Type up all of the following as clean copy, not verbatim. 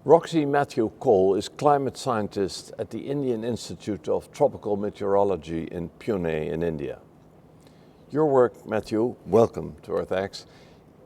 Roxy Matthew Cole is climate scientist at the Indian Institute of Tropical Meteorology in Pune in India. Your work, Mathew, welcome to EarthX,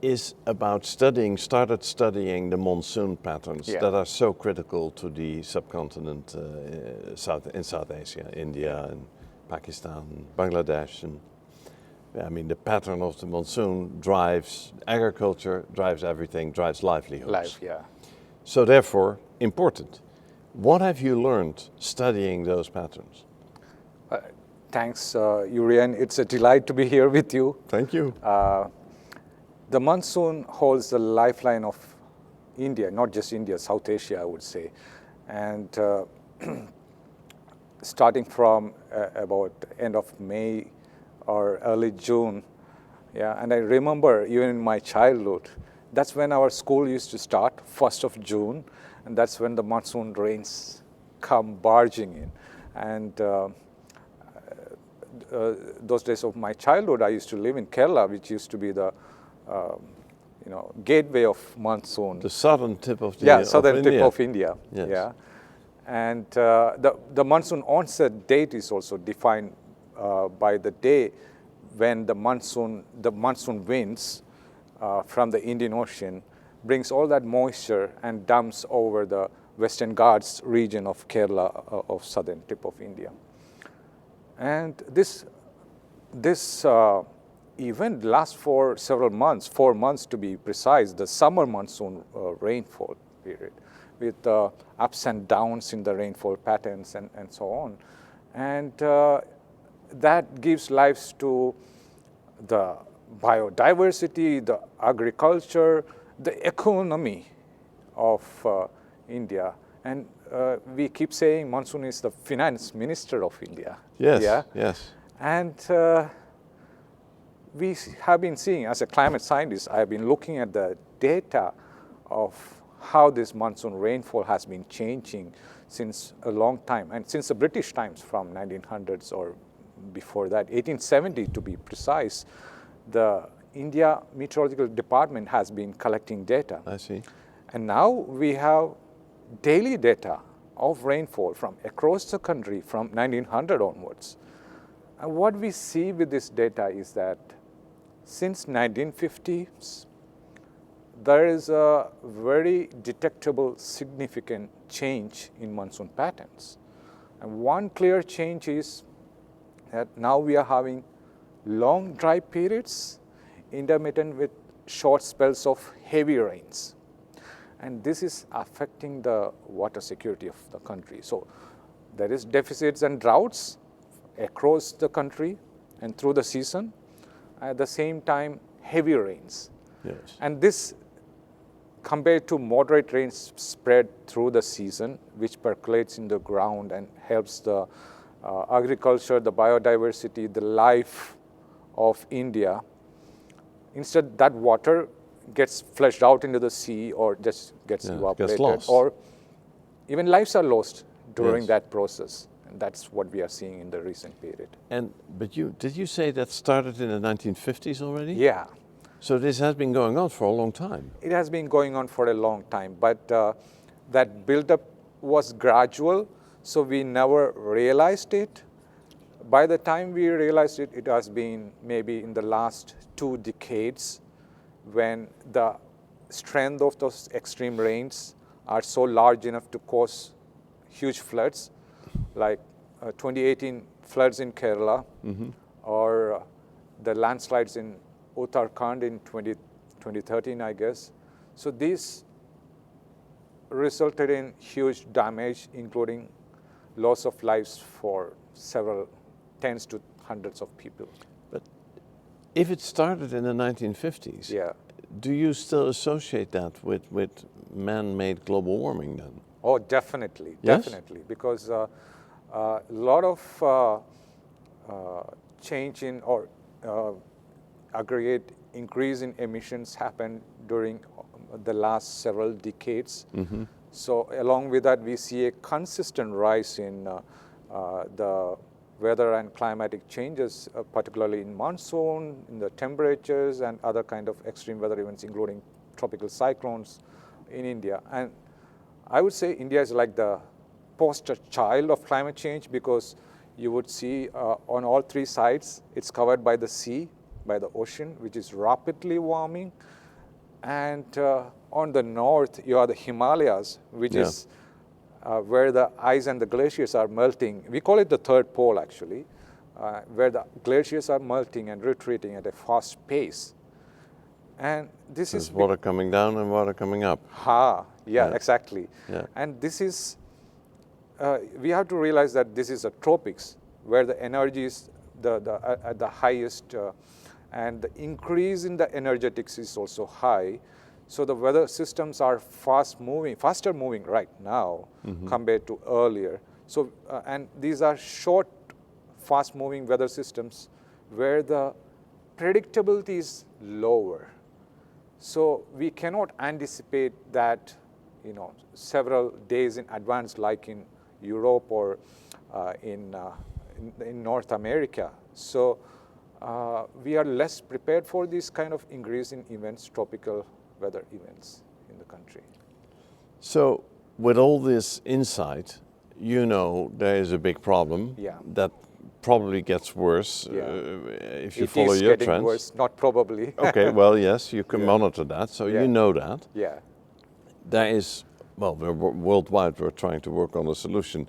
is about started studying the monsoon patterns that are so critical to the subcontinent in South Asia, India and Pakistan, Bangladesh. And I mean, the pattern of the monsoon drives agriculture, drives everything, drives livelihoods. Life, yeah. So therefore, important. What have you learned studying those patterns? Thanks, Jurriaan. It's a delight to be here with you. Thank you. The monsoon holds the lifeline of India, not just India, South Asia, I would say. And starting from about end of May or early June, and I remember even in my childhood, that's when our school used to start, 1st of June, and that's when the monsoon rains come barging in. And those days of my childhood, I used to live in Kerala, which used to be the gateway of monsoon. The southern tip of the southern tip India. of India. Yes. Yeah, and the monsoon onset date is also defined by the day when the monsoon winds from the Indian Ocean brings all that moisture and dumps over the Western Ghats region of Kerala, of southern tip of India. And this event lasts for several months, 4 months to be precise, the summer monsoon rainfall period, with ups and downs in the rainfall patterns and so on. And that gives life to the biodiversity, the agriculture, the economy of India. And we keep saying monsoon is the finance minister of India. Yes, yeah? yes. And we have been seeing, as a climate scientist, I have been looking at the data of how this monsoon rainfall has been changing since a long time, and since the British times, from 1900s or before that, 1870 to be precise. The India Meteorological Department has been collecting data. I see. And now we have daily data of rainfall from across the country from 1900 onwards. And what we see with this data is that since 1950s, there is a very detectable, significant change in monsoon patterns. And one clear change is that now we are having long dry periods, intermittent with short spells of heavy rains. And this is affecting the water security of the country. So there is deficits and droughts across the country and through the season. At the same time, heavy rains. Yes. And this, compared to moderate rains spread through the season, which percolates in the ground and helps the agriculture, the biodiversity, the life of India, instead that water gets flushed out into the sea or just gets evaporated, gets lost. or even lives are lost during that process. And that's what we are seeing in the recent period. But did you say that started in the 1950s already? Yeah. So this has been going on for a long time. It has been going on for a long time, but that buildup was gradual, so we never realized it. By the time we realized it, it has been maybe in the last 2 decades, when the strength of those extreme rains are so large enough to cause huge floods, like 2018 floods in Kerala, or the landslides in Uttarakhand in 2013, I guess. So these resulted in huge damage, including loss of lives for several tens to hundreds of people. But if it started in the 1950s, do you still associate that with man-made global warming then? Oh, definitely, Yes? definitely, because a lot of change in or aggregate increase in emissions happened during the last several decades. So along with that, we see a consistent rise in the weather and climatic changes, particularly in monsoon, in the temperatures, and other kind of extreme weather events, including tropical cyclones in India. And I would say India is like the poster child of climate change, because you would see on all three sides, it's covered by the sea, by the ocean, which is rapidly warming. And on the north, you have the Himalayas, which is where the ice and the glaciers are melting. We call it the third pole, actually, where the glaciers are melting and retreating at a fast pace. And this is water coming down and water coming up. Exactly. Yeah. And this is, we have to realize that this is a tropics, where the energy is at the highest, and the increase in the energetics is also high. So the weather systems are faster moving right now compared to earlier. So, and these are short, fast moving weather systems where the predictability is lower. So we cannot anticipate that, several days in advance, like in Europe or in North America. So we are less prepared for this kind of increase in events, tropical weather events in the country. So with all this insight, there is a big problem that probably gets worse if you follow your trends. It is getting worse, not probably. Okay, well, yes, you can monitor that, so you know that. Yeah. There is, worldwide we're trying to work on a solution,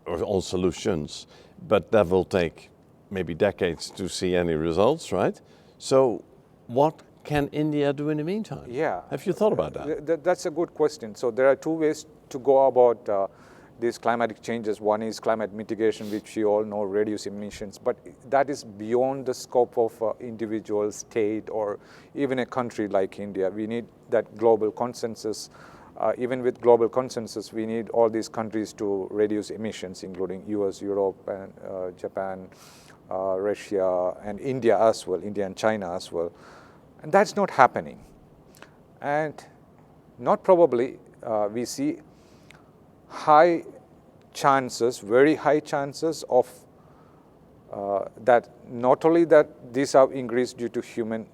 or on solutions, but that will take maybe decades to see any results, right? So what can India do in the meantime? Yeah. Have you thought about that? That's a good question. So there are two ways to go about these climatic changes. One is climate mitigation, which you all know, reduce emissions, but that is beyond the scope of individual state or even a country like India. We need that global consensus. Even with global consensus, we need all these countries to reduce emissions, including US, Europe, and Japan, Russia, and India as well, India and China as well. And that's not happening. And not probably, we see high chances, very high chances of that not only that these have increased due to human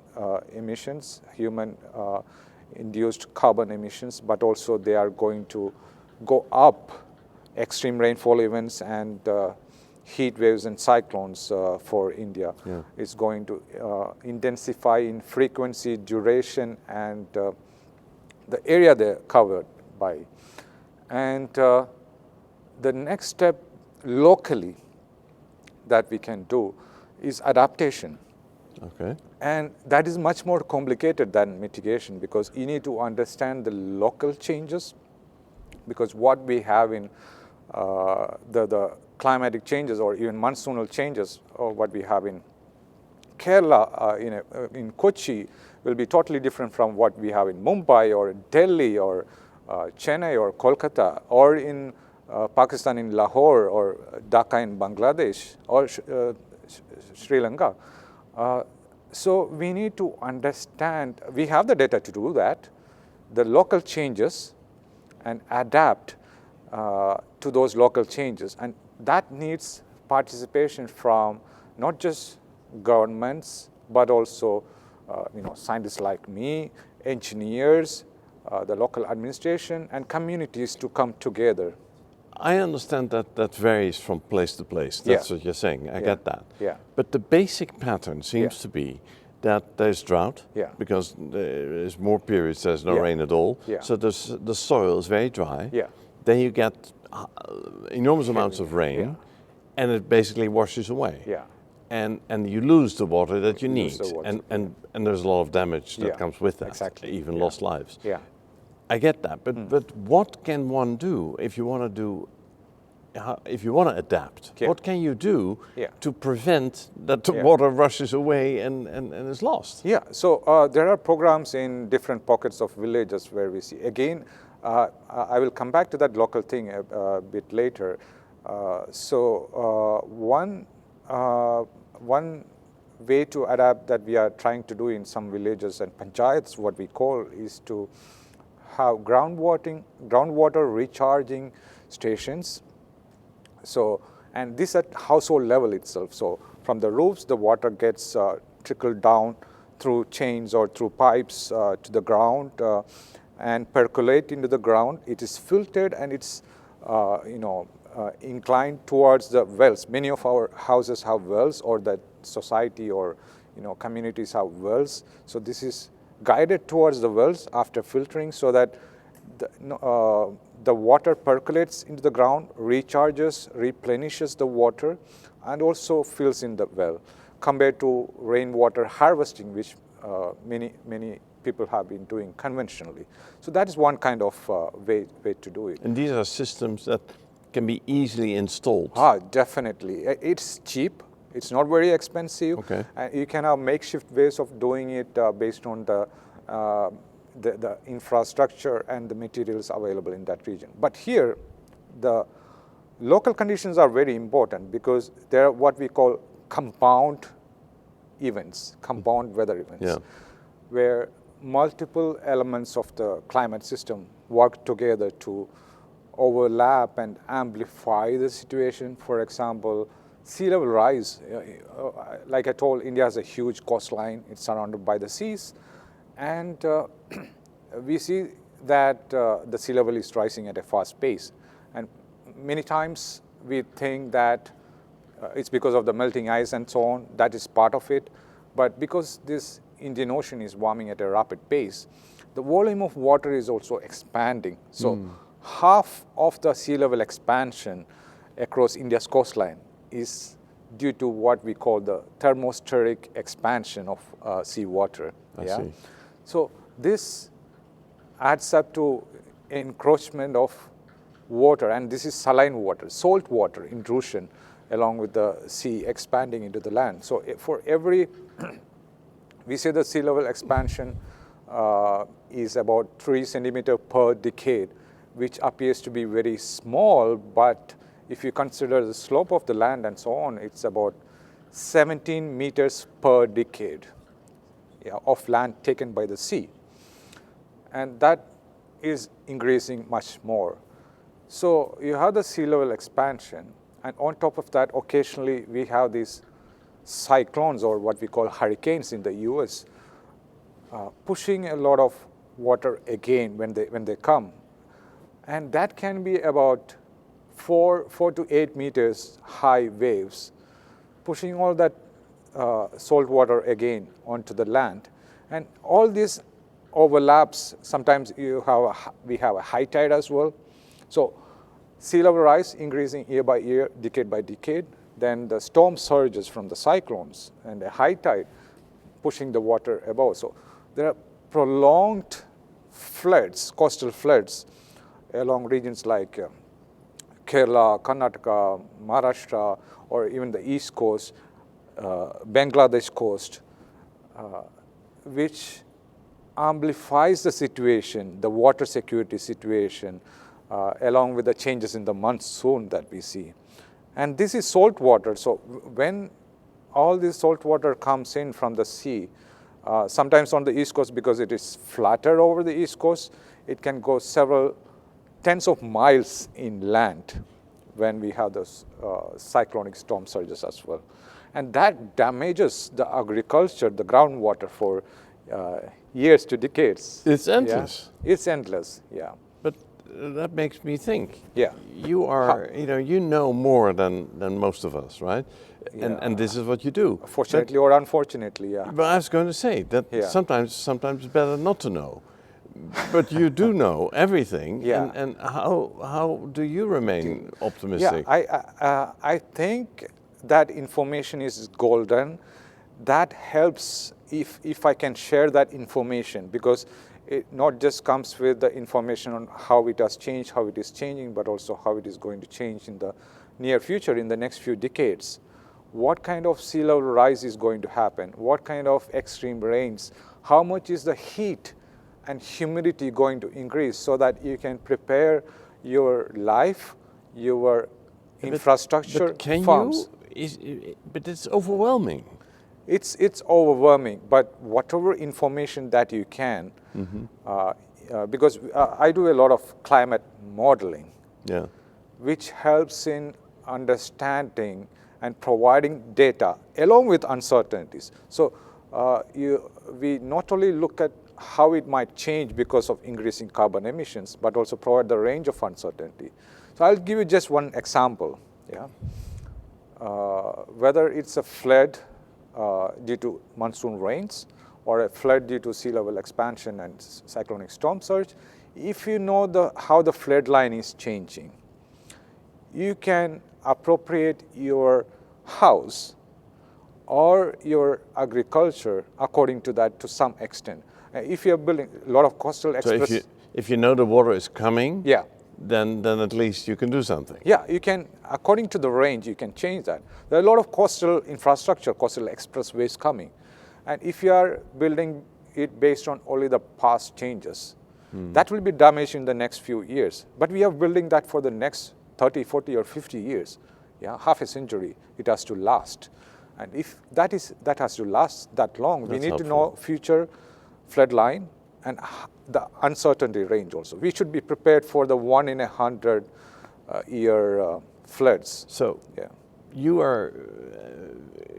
emissions, human-induced carbon emissions, but also they are going to go up. Extreme rainfall events and heat waves and cyclones for India is going to intensify in frequency, duration, and the area they're covered by. And the next step locally that we can do is adaptation. Okay. And that is much more complicated than mitigation, because you need to understand the local changes, because what we have in the climatic changes or even monsoonal changes, or what we have in Kerala, in Kochi, will be totally different from what we have in Mumbai or Delhi or Chennai or Kolkata, or in Pakistan in Lahore, or Dhaka in Bangladesh, or Sri Lanka. So we need to understand, we have the data to do that, the local changes, and adapt to those local changes. And that needs participation from not just governments, but also scientists like me, engineers, the local administration, and communities to come together. I understand that varies from place to place. That's what you're saying. I get that. Yeah. But the basic pattern seems to be that there's drought, because there's more periods there's no rain at all. So the soil is very dry. Then you get enormous amounts of rain, and it basically washes away. And you lose the water that you need. And there's a lot of damage that comes with that, even lost lives. I get that, but what can one do if you want to adapt? What can you do to prevent that the water rushes away and is lost? So there are programs in different pockets of villages where we see. Again, I will come back to that local thing a bit later. One way to adapt that we are trying to do in some villages and panchayats, what we call, is to have groundwater recharging stations. So, and this at household level itself. So from the roofs, the water gets trickled down through chains or through pipes to the ground, and percolate into the ground. It is filtered and it's inclined towards the wells. Many of our houses have wells, or that society or communities have wells. So this is guided towards the wells after filtering, so that the water percolates into the ground, recharges, replenishes the water, and also fills in the well, compared to rainwater harvesting, which many people have been doing conventionally. So that is one kind of way to do it. And these are systems that can be easily installed. Definitely. It's cheap. It's not very expensive. Okay. And you can have makeshift ways of doing it based on the infrastructure and the materials available in that region. But here, the local conditions are very important, because they are what we call compound events, compound weather events, where multiple elements of the climate system work together to overlap and amplify the situation. For example, sea level rise. Like I told, India has a huge coastline. It's surrounded by the seas. And we see that the sea level is rising at a fast pace. And many times we think that it's because of the melting ice and so on. That is part of it. But because this Indian Ocean is warming at a rapid pace, the volume of water is also expanding. So half of the sea level expansion across India's coastline is due to what we call the thermospheric expansion of seawater. I see. So this adds up to encroachment of water, and this is saline water, salt water intrusion, along with the sea expanding into the land. So for every, we say the sea level expansion is about 3 centimeters per decade, which appears to be very small, but if you consider the slope of the land and so on, it's about 17 meters per decade of land taken by the sea. And that is increasing much more. So you have the sea level expansion, and on top of that, occasionally we have these cyclones, or what we call hurricanes in the US, pushing a lot of water again when they come. And that can be about 4 to 8 meters high waves, pushing all that salt water again onto the land. And all this overlaps. Sometimes we have a high tide as well. So sea level rise increasing year by year, decade by decade. Then the storm surges from the cyclones, and a high tide pushing the water above. So there are prolonged floods, coastal floods, along regions like Kerala, Karnataka, Maharashtra, or even the East Coast, Bangladesh coast, which amplifies the situation, the water security situation, along with the changes in the monsoon that we see. And this is salt water. So when all this salt water comes in from the sea, sometimes on the East Coast, because it is flatter over the East Coast, it can go several tens of miles inland when we have those cyclonic storm surges as well. And that damages the agriculture, the groundwater for years to decades. It's endless. Yeah? It's endless, yeah. But that makes me think. Yeah. You are, you know more than most of us, right? Yeah. And this is what you do. Fortunately or unfortunately, yeah. But I was going to say that sometimes it's better not to know. But you do know everything. Yeah. And how do you remain optimistic? Yeah, I think that information is golden. That helps if I can share that information, because it not just comes with the information on how it has changed, how it is changing, but also how it is going to change in the near future, in the next few decades. What kind of sea level rise is going to happen? What kind of extreme rains? How much is the heat and humidity going to increase, so that you can prepare your life, your infrastructure, but can farms. But it's overwhelming. It's overwhelming, but whatever information that you can, because I do a lot of climate modeling, which helps in understanding and providing data along with uncertainties. So we not only look at how it might change because of increasing carbon emissions, but also provide the range of uncertainty. So I'll give you just one example. Yeah, whether it's a flood due to monsoon rains or a flood due to sea level expansion and cyclonic storm surge, if you know how the flood line is changing, you can appropriate your house or your agriculture according to that to some extent. If you're building a lot of coastal express... So if you know the water is coming, yeah, then at least you can do something. Yeah, you can, according to the range, you can change that. There are a lot of coastal infrastructure, coastal expressways coming. And if you are building it based on only the past changes, that will be damaged in the next few years. But we are building that for the next 30, 40, or 50 years. Yeah, half a century, it has to last. And if that has to last that long, we need to know future flood line and the uncertainty range also. We should be prepared for the 1 in 100 year floods. So yeah, you are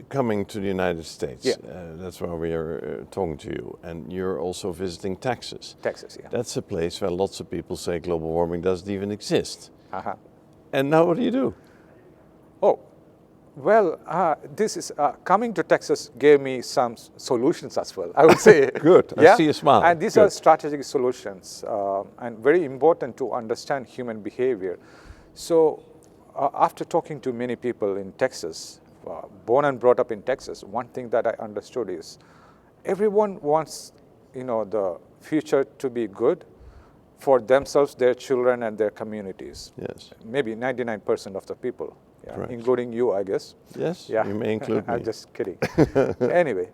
coming to the United States. Yeah. That's why we are talking to you. And you're also visiting Texas. Texas, yeah. That's a place where lots of people say global warming doesn't even exist. Uh-huh. And now what do you do? Oh, well, this is coming to Texas gave me some solutions as well, I would say. Good, yeah? I see a smile. And these Good. are strategic solutions and very important to understand human behavior. So after talking to many people in Texas, born and brought up in Texas, one thing that I understood is everyone wants, the future to be good for themselves, their children, and their communities. Yes. Maybe 99% of the people. Yeah, Correct. including you, I guess. Yes, yeah. you may include me. I'm just kidding. Anyway,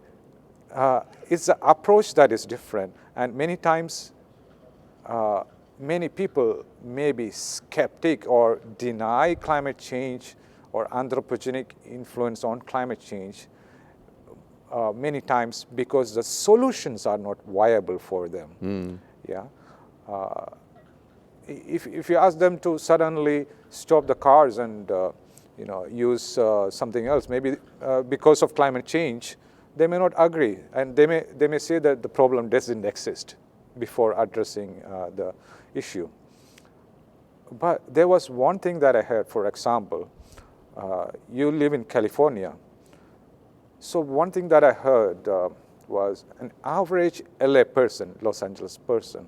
it's an approach that is different, and many times, many people may be skeptic or deny climate change or anthropogenic influence on climate change many times because the solutions are not viable for them. Yeah. If you ask them to suddenly stop the cars and use something else, maybe because of climate change, they may not agree, and they may say that the problem doesn't exist before addressing the issue. But there was one thing that I heard, for example, you live in California. So one thing that I heard was an average LA person, Los Angeles person,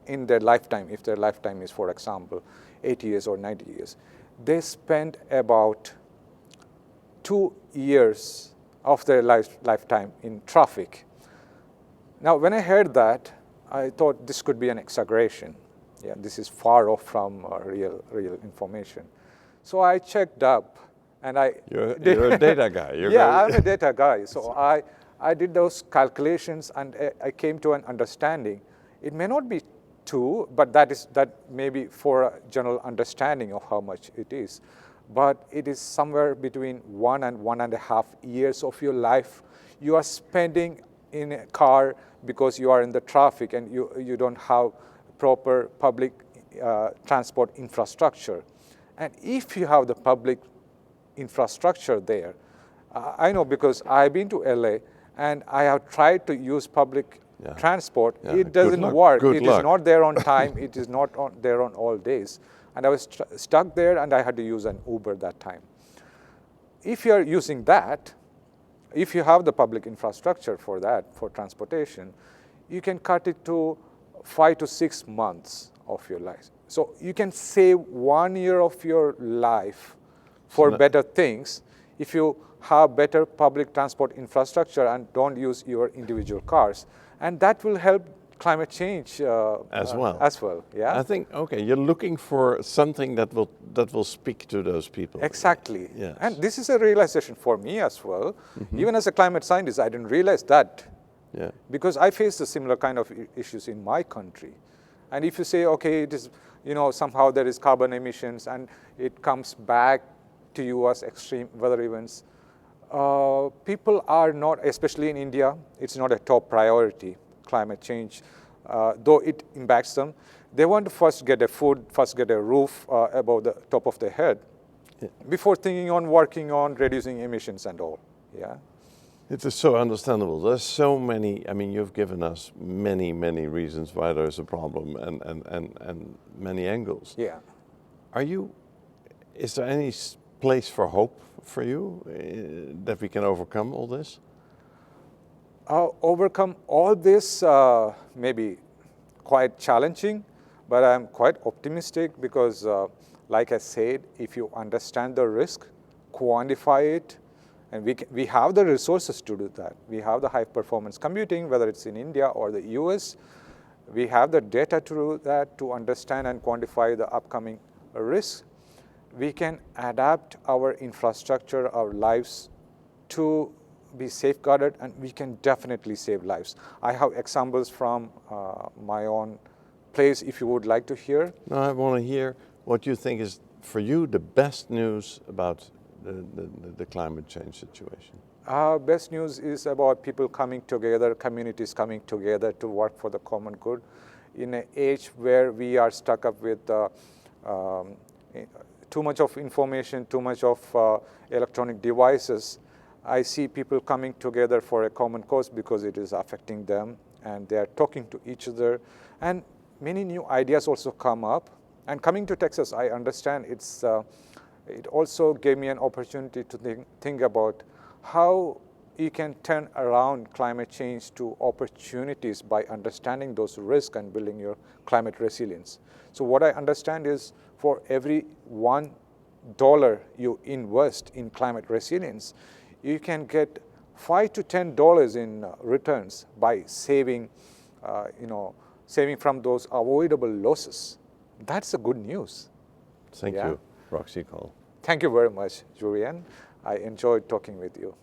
in their lifetime, if their lifetime is, for example, 80 years or 90 years, they spend about 2 years of their lifetime in traffic. Now, when I heard that, I thought this could be an exaggeration. Yeah, this is far off from real information. So I checked up, and You're a data guy. I'm a data guy. So I did those calculations, and I came to an understanding. It may not be 2, but that may be for a general understanding of how much it is. But it is somewhere between 1 and 1.5 years of your life you are spending in a car because you are in the traffic and you don't have proper public transport infrastructure. And if you have the public infrastructure there, I know because I've been to LA and I have tried to use public transport. Yeah. It doesn't work. It is not there on time. It is not there on all days. And I was stuck there, and I had to use an Uber that time. If you are using that, if you have the public infrastructure for that, for transportation, you can cut it to 5 to 6 months of your life. So you can save 1 year of your life for better things if you have better public transport infrastructure and don't use your individual cars. And that will help climate change as well. Yeah. I think you're looking for something that will speak to those people. Exactly. Yes. And this is a realization for me as well. Even as a climate scientist, I didn't realize that. Yeah. Because I face the similar kind of issues in my country. And if you say, okay, it is, somehow there is carbon emissions and it comes back to you as extreme weather events, people are not, especially in India, it's not a top priority, climate change, though it impacts them. They want to first get a food, first get a roof above the top of their head, before thinking on working on reducing emissions and all. Yeah. It is so understandable. There's so many, I mean, you've given us many, many reasons why there's a problem and many angles. Yeah. Is there any place for hope for you that we can overcome all this? Overcome all this may be quite challenging, but I'm quite optimistic because, like I said, if you understand the risk, quantify it, and we have the resources to do that. We have the high performance computing, whether it's in India or the US. We have the data to do that, to understand and quantify the upcoming risks. We can adapt our infrastructure, our lives to be safeguarded, and we can definitely save lives. I have examples from my own place if you would like to hear. No, I want to hear what you think is, for you, the best news about the climate change situation. Best news is about people coming together, communities coming together to work for the common good. In an age where we are stuck up with too much of information, too much of electronic devices, I see people coming together for a common cause because it is affecting them, and they are talking to each other, and many new ideas also come up. And coming to Texas, I understand it also gave me an opportunity to think about how you can turn around climate change to opportunities by understanding those risks and building your climate resilience. So what I understand is, for every $1 you invest in climate resilience, you can get $5 to $10 in returns by saving from those avoidable losses. That's a good news. Thank you, Roxy Cole. Thank you very much, Jurriaan. I enjoyed talking with you.